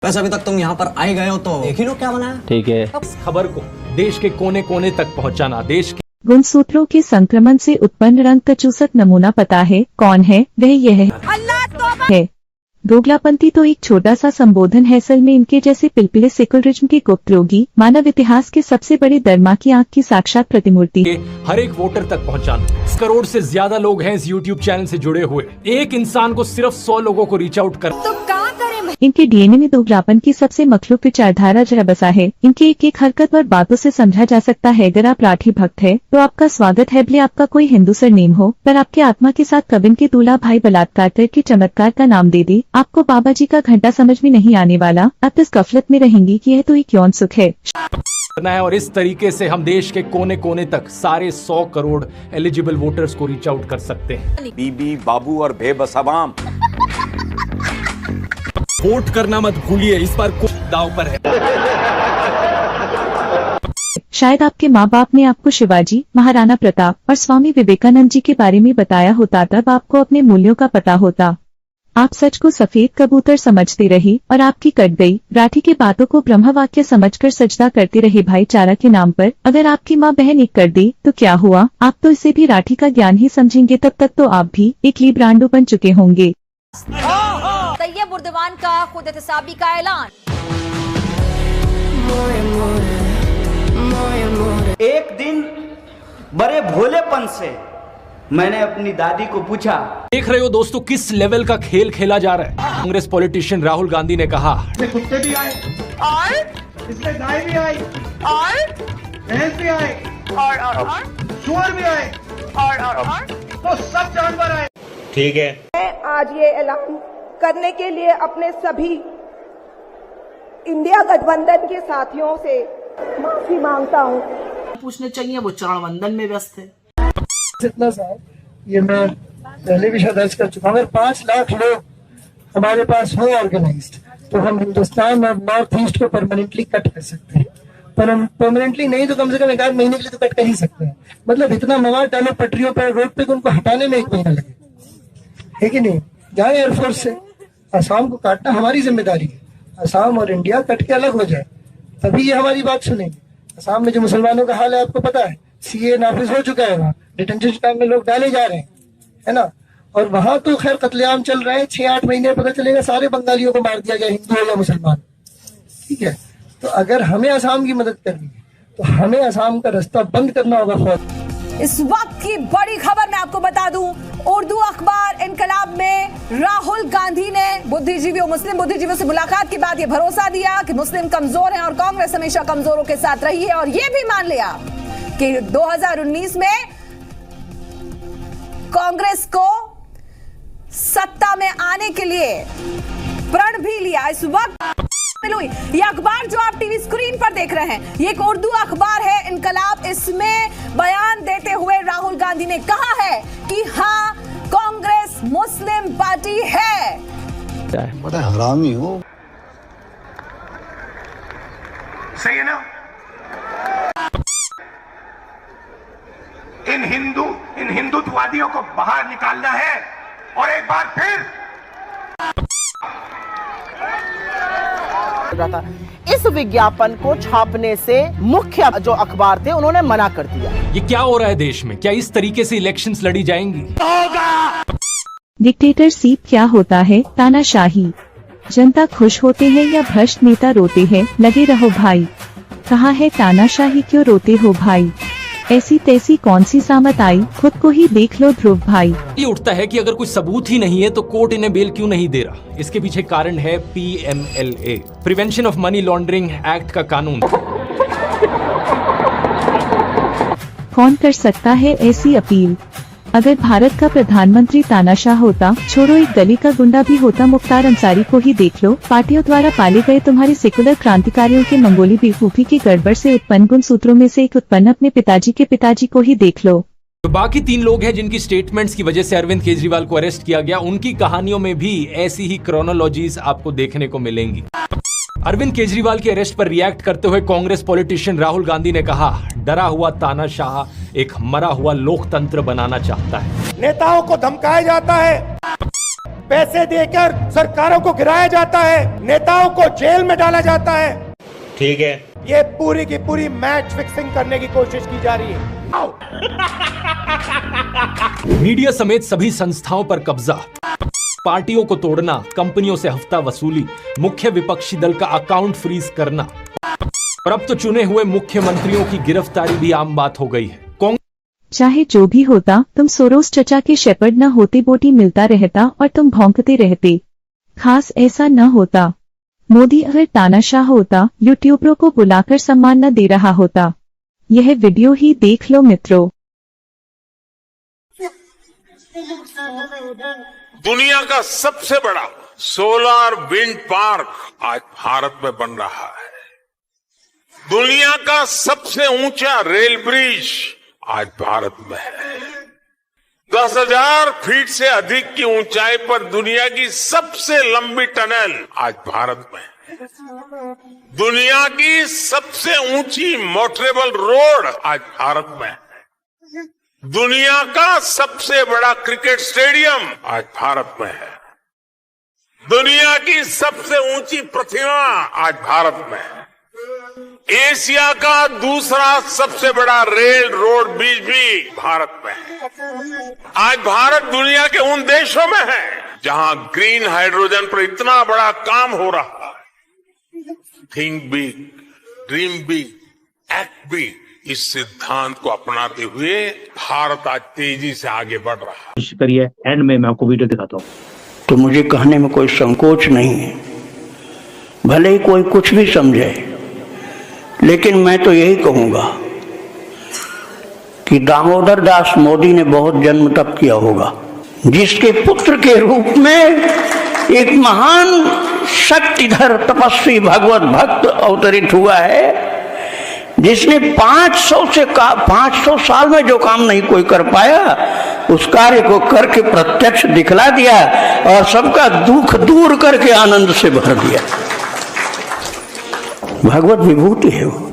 वैसे अभी तक तुम यहाँ पर आए गए हो तो देख ही लो क्या बना है। ठीक है। इस खबर को देश के कोने कोने तक पहुंचाना, देश के गुणसूत्रों के संक्रमण से उत्पन्न रक्त चूसक नमूना पता है कौन है? वह यह है। दोगलापंथी तो एक छोटा सा संबोधन है, असल में इनके जैसे पिलपिले सेकुलरिज्म के गुप्त रोगी मानव इतिहास के सबसे बड़े दरमा की आंख की साक्षात प्रतिमूर्ति। हर एक वोटर तक पहुंचाना। 1 करोड़ से ज्यादा लोग हैं इस YouTube चैनल से जुड़े हुए। एक इंसान को सिर्फ 100 लोगों को रीच आउट कर। इनके डीएनए में दोगलापन की सबसे मखलूक विचारधारा जह बसा है। इनकी एक एक हरकत और बातों से समझा जा सकता है अगर आप राठी भक्त है तो आपका स्वागत है, भले आपका कोई हिंदू सरनेम हो, पर आपके आत्मा के साथ कबिन के दूल्हा भाई बलात्कार करके चमत्कार का नाम दे दे, आपको बाबा जी का घंटा समझ में नहीं आने वाला। आप इस गफलत में रहेंगी कि यह तो एक यौन सुख है। है और इस तरीके से हम देश के कोने कोने तक सारे 100 करोड़ एलिजिबल वोटर्स को रीच आउट कर सकते हैं। बीबी बाबू और बेबस अवाम, वोट करना मत भूलिए, इस बार कुछ दांव पर है। शायद आपके माँ बाप ने आपको शिवाजी, महाराणा प्रताप और स्वामी विवेकानंद जी के बारे में बताया होता, तब आपको अपने मूल्यों का पता होता। आप सच को सफेद कबूतर समझते रही और आपकी कट गई। राठी की बातों को ब्रह्मवाक्य समझकर सजदा करते रहे भाईचारा के नाम पर। अगर आपकी माँ बहन एक कर दी तो क्या हुआ? आप तो इसे भी राठी का ज्ञान ही समझेंगे, तब तक तो आप भी एक लीब्रांडो बन चुके होंगे। तैयब उर्दवान का खुद एहतसाबी का ऐलान। एक दिन बड़े भोलेपन से मैंने अपनी दादी को पूछा। देख रहे हो दोस्तों किस लेवल का खेल खेला जा रहा है। कांग्रेस पॉलिटिशियन राहुल गांधी ने कहा, कुत्ते भी आए और इसमें गाय भी आई और भैंस भी आए और सुअर भी आए और तो सब जानवर आए। ठीक है। मैं आज ये ऐलान करने के लिए अपने सभी इंडिया गठबंधन के साथियों से माफी मांगता हूँ। पूछने चाहिए, वो चरणवंदन में व्यस्त है। इतना सा ये मैं पहले भी दर्ज कर चुका हूँ। अगर 5 लाख लोग हमारे पास हो ऑर्गेनाइज्ड तो हम हिंदुस्तान और नॉर्थ ईस्ट को परमानेंटली कट कर सकते हैं। पर हम परमानेंटली नहीं तो कम से कम 1 महीने के लिए तो कट कर ही सकते हैं। मतलब इतना मवाद डालो पटरियों पर, रोड पे, उनको हटाने में 1 महीना लगे, है कि नहीं? जाए एयरफोर्स से। असम को काटना हमारी जिम्मेदारी है। असम और इंडिया कट के अलग हो जाए तभी ये हमारी बात सुनेंगे। असम में जो मुसलमानों का हाल है आपको पता है, सीए नाफिज हो चुका है, वहाँ डिटेंशन कैंप में लोग डाले जा रहे हैं, है ना? और वहां तो खैर कत्लेआम चल रहा है। 6-8 महीने पता चलेगा सारे बंगालियों को मार दिया गया, हिंदू हो या मुसलमान। ठीक है, तो अगर हमें असम की मदद करनी है तो हमें असम का रास्ता बंद करना होगा फौज। इस वक्त की बड़ी खबर मैं आपको बता दूं, उर्दू अखबार इनकलाब में राहुल गांधी ने बुद्धिजीवियों, मुस्लिम बुद्धिजीवियों से मुलाकात के बाद ये भरोसा दिया कि मुस्लिम कमजोर हैं और कांग्रेस हमेशा कमजोरों के साथ रही है, और ये भी मान लिया कि 2019 में कांग्रेस को सत्ता में आने के लिए प्रण भी लिया। इस वक्त ये अखबार जो आप टीवी स्क्रीन पर देख रहे हैं, ये एक उर्दू अखबार है इनकलाब। इसमें बयान देते हुए राहुल गांधी ने कहा है कि हाँ, कांग्रेस मुस्लिम पार्टी है। बड़ा हरामी हो। सही है ना? इन हिंदुत्ववादियों को बाहर निकालना है और एक बार फिर इस विज्ञापन को छापने से मुख्य जो अखबार थे उन्होंने मना कर दिया। ये क्या हो रहा है देश में? क्या इस तरीके से इलेक्शंस लड़ी जाएंगी? डिक्टेटरशिप क्या होता है? तानाशाही। जनता खुश होते हैं या भ्रष्ट नेता रोते हैं? लगे रहो भाई। कहाँ है तानाशाही, क्यों रोते हो भाई? ऐसी तैसी कौन सी सामत आई, खुद को ही देख लो ध्रुव भाई। ये उठता है कि अगर कोई सबूत ही नहीं है तो कोर्ट इन्हें बेल क्यों नहीं दे रहा? इसके पीछे कारण है PMLA, prevention of money laundering act का कानून। कौन कर सकता है ऐसी अपील? अगर भारत का प्रधानमंत्री तानाशाह होता, छोड़ो एक गली का गुंडा भी होता, मुख्तार अंसारी को ही देख लो। पार्टियों द्वारा पाले गए तुम्हारे सेकुलर क्रांतिकारियों के मंगोली बेवकूफी की गड़बड़ से उत्पन्न गुणसूत्रों में से एक उत्पन्न अपने पिताजी के पिताजी को ही देख लो। तो बाकी 3 लोग हैं जिनकी स्टेटमेंट्स की वजह से अरविंद केजरीवाल को अरेस्ट किया गया, उनकी कहानियों में भी ऐसी ही क्रोनोलॉजीज आपको देखने को मिलेंगी। अरविंद केजरीवाल के अरेस्ट पर रिएक्ट करते हुए कांग्रेस पॉलिटिशियन राहुल गांधी ने कहा, डरा हुआ तानाशाह एक मरा हुआ लोकतंत्र बनाना चाहता है। नेताओं को धमकाया जाता है, पैसे देकर सरकारों को गिराया जाता है, नेताओं को जेल में डाला जाता है। ठीक है, ये पूरी की पूरी मैच फिक्सिंग करने की कोशिश की जा रही है। मीडिया समेत सभी संस्थाओं पर कब्जा, पार्टियों को तोड़ना, कंपनियों से हफ्ता वसूली, मुख्य विपक्षी दल का अकाउंट फ्रीज करना और अब तो चुने हुए मुख्यमंत्रियों की गिरफ्तारी भी आम बात हो गई है। चाहे जो भी होता, तुम सोरोस चचा के शेपर्ड न होते, बोटी मिलता रहता और तुम भौंकते रहते। खास ऐसा न होता। मोदी अगर तानाशाह होता, यूट्यूबरों को बुलाकर सम्मान न दे रहा होता। यह वीडियो ही देख लो मित्रों। दुनिया का सबसे बड़ा सोलर विंड पार्क आज भारत में बन रहा है। दुनिया का सबसे ऊंचा रेल ब्रिज आज भारत में है। 10,000 फीट से अधिक की ऊंचाई पर दुनिया की सबसे लंबी टनल आज भारत में है। दुनिया की सबसे ऊंची मोटरेबल रोड आज भारत में है। दुनिया का सबसे बड़ा क्रिकेट स्टेडियम आज भारत में है। दुनिया की सबसे ऊंची प्रतिमा आज भारत में है। एशिया का दूसरा सबसे बड़ा रेल रोड ब्रिज भी भारत में है। आज भारत दुनिया के उन देशों में है जहां ग्रीन हाइड्रोजन पर इतना बड़ा काम हो रहा है। Think big, dream big, act big, इस सिद्धांत को अपनाते हुए भारत आज तेजी से आगे बढ़ रहा है। करिए, एंड में मैं आपको वीडियो दिखाता हूँ। तो मुझे कहने में कोई संकोच नहीं है, भले ही कोई कुछ भी समझे, लेकिन मैं तो यही कहूंगा कि दामोदर दास मोदी ने बहुत जन्म तप किया होगा, जिसके पुत्र के रूप में एक महान शक्तिधर तपस्वी भगवत भक्त अवतरित हुआ है, जिसने 500 साल में जो काम नहीं कोई कर पाया, उस कार्य को करके प्रत्यक्ष दिखला दिया और सबका दुख दूर करके आनंद से भर दिया। भगवत विभूति है वो।